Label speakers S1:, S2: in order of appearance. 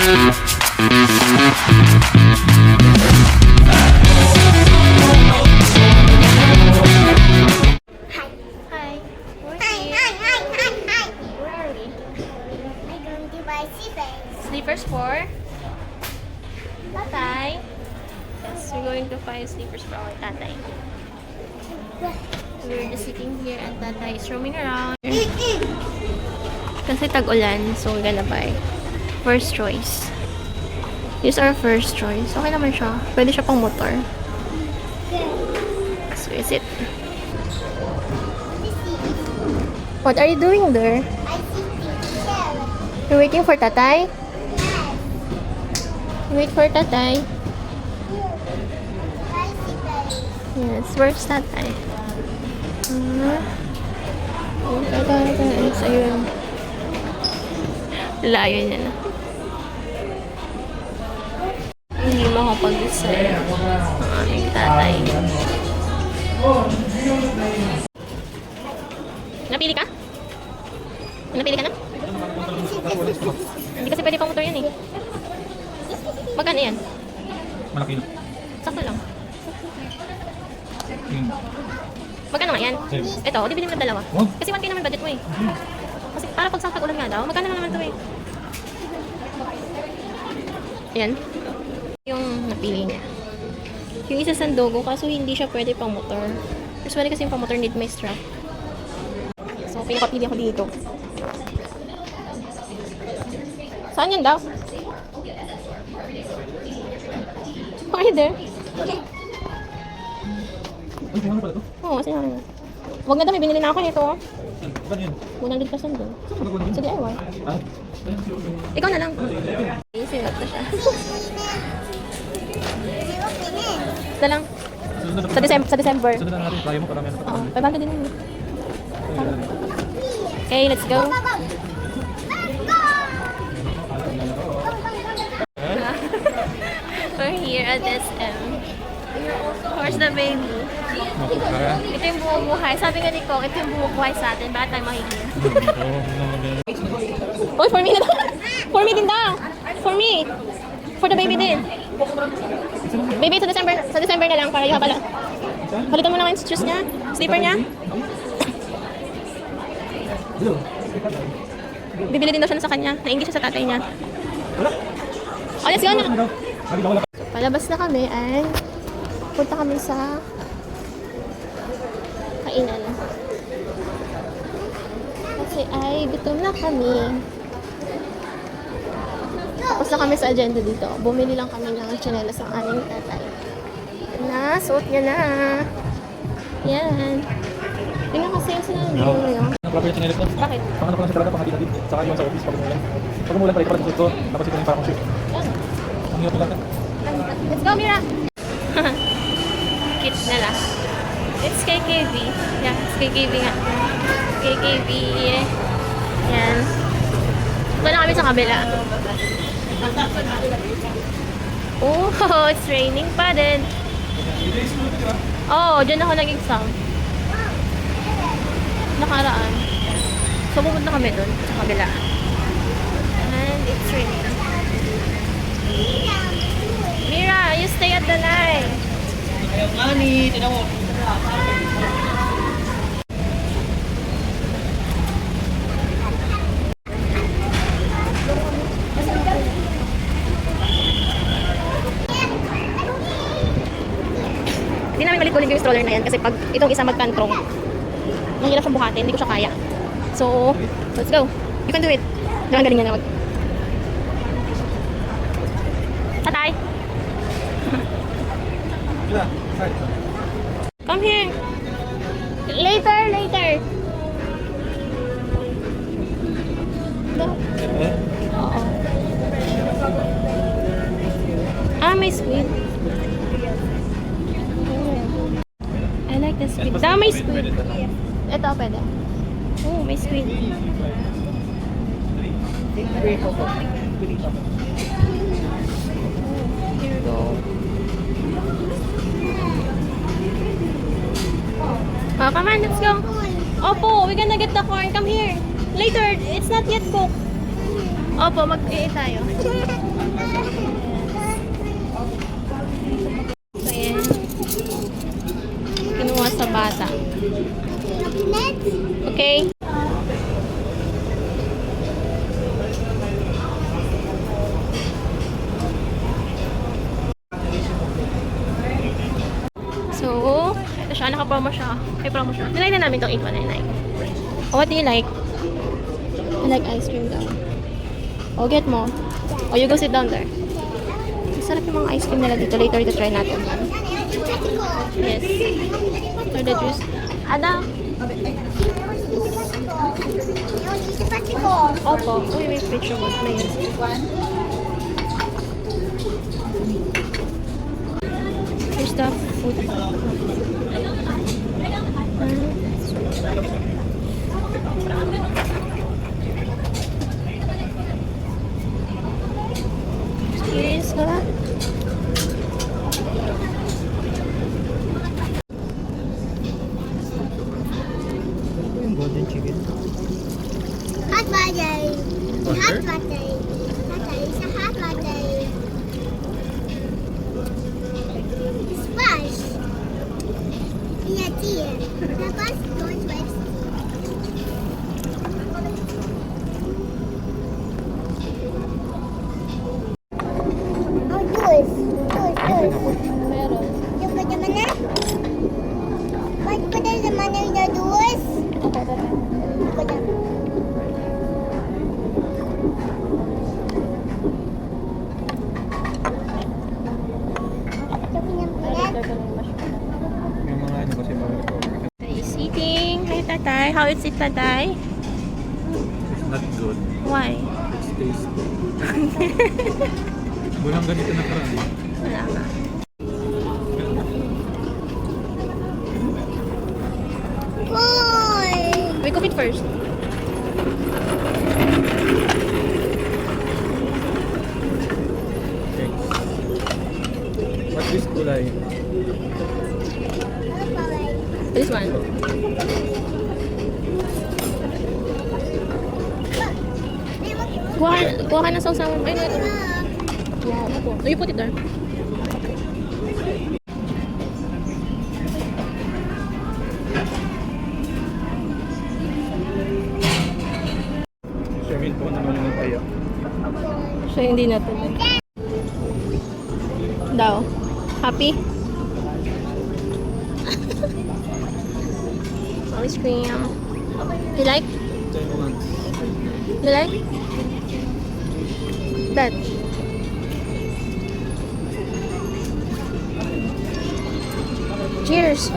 S1: Sleepers for Tatay. Yes, we're going to find sleepers for our Tatay. We're just sitting here and Tatay is roaming around. Kasi tag-ulan, so we're gonna buy. First choice. This is our first choice. Okay naman siya. Pwede siya pang motor. So is it? What are you doing there? You're waiting for Tatay? Wait for Tatay. Yes, where's Tatay? Tatay. Ayun. Layo niya na. Hindi makapag-decide ang aming Tatay. Napili ka? Napili ka na? Hindi kasi pwede pang motor yan eh. Magkano yan?
S2: Malaki na.
S1: Sakto lang. Magkano nga yan? Ito, di bilhin mo ng dalawa. Kasi 1K naman budget mo eh. Kasi para pag sakto ulan nga daw, magkano lang naman ito eh. Ayan. Yung napili niya. Yung isa Sandogo, kaso hindi siya pwede pang motor. Usually kasi yung pang motor need may strap. So, pinakapili ako dito. Saan yan daw? Are you there?
S2: Ay, kaya pala ito?
S1: Oo, sinabi na. Huwag na daw, may binili na ako nito.
S2: Ano yun?
S1: 100% doon. Sa DIY.
S2: Ah?
S1: Ikaw na lang. Sinuot na siya. Ito lang. Sa December.
S2: Sunod na natin, try mo, karamihan na pa.
S1: Oo, 500 din yun. Okay, let's go. We're here at SM. Where's the baby? Ito yung bumubuhay. Sabi nga ni Kong, ito yung bumubuhay sa atin. Bakit tayo mahihiya? Oh, for me na lang. For me din daw. For me. For the baby din. Baby, sa December. Sa December na lang para yung pala. Palitan mo naman yung shoes niya. Slipper niya. Bibili din daw siya sa kanya. Nainggit siya sa tatay niya. Oh, let's go na. Palabas na kami and punta kami sa kainan. Kasi ay gutom na kami. Tapos na kami sa agenda dito. Bumili lang kami ng tsinelas ang aming tatay. Na, suot niya na. Yan. Tingnan kasi yung sinabi mo ngayon.
S2: Proper yung chinelas ko.
S1: Bakit?
S2: Pangano ko lang siya talaga, panghatid-hatid. Saka yung sa office pag umulan. Pag umulan, pala ito ko. Tapos ito yung parang shoot.
S1: Yan.
S2: Ang hirap lang.
S1: Let's go, Mira! Kids na lang. It's KKV. Yeah, it's KKV nga. KKV. Yan. Ito na kami sa kabila. Oh, it's raining pa din. Oh, dyan ako nag-exam. Nakaraan. So, pupunta kami dun sa kabila. And it's raining. Mira, you stay at the night.
S3: Ayaw nga ni, tinan mo.
S1: Hindi namin malit-ulit yung stroller na yan kasi pag itong isa magkantrong, mahirap siyang buhatin, hindi ko siya kaya. So, let's go. You can do it. Naman galing niya na. Tatay! Come here. Later, later. No. Oo. Ah, may squid. I like the squid. Daw may squid. Ito, pwede. Oh, may squid. Here we go. Oh, come on, let's go. Opo, we're gonna get the corn. Come here. Later, it's not yet cooked. Opo, mag-i tayo. So, ayan. Kinuha sa bata. Okay? So, ito siya. Naka-promo siya. May promo siya. Nilay na namin itong 8199. Oh, what do you like? I like ice cream daw. Oh, get mo. Oh, you go sit down there. Masarap yung mga ice cream nila dito. Later, ito try natin. Yes. For the juice. Ada? Opo. Uy, may picture mo. May here's the food. Cheers, ha?
S2: Yung golden chicken.
S4: Hot water. Hot water. Water is a hot water. Splash. Yeah, dear. The bus goes west. Oh, juice. Juice.
S1: Meron.
S4: Yung pa naman na? Ba't pa na naman yung juice?
S1: Ako, tara.
S4: Yung pa naman.
S2: Yung mga ano kasi mga
S1: He's eating. Hi, tatay. How is it, tatay?
S2: it's not good.
S1: Why?
S2: It's tasty. Walang ganito na karami.
S1: Wala nga.
S4: Boy!
S1: We cook it first.
S2: What's this kulay?
S1: This one. Kuha ka na sausawan. Ay, no. Wow, ako. Oh, you put it there.
S2: Swimming pool naman yung tayo.
S1: Siya hindi natuloy. Daw. Happy? Ice cream. You like? You like? That. Cheers.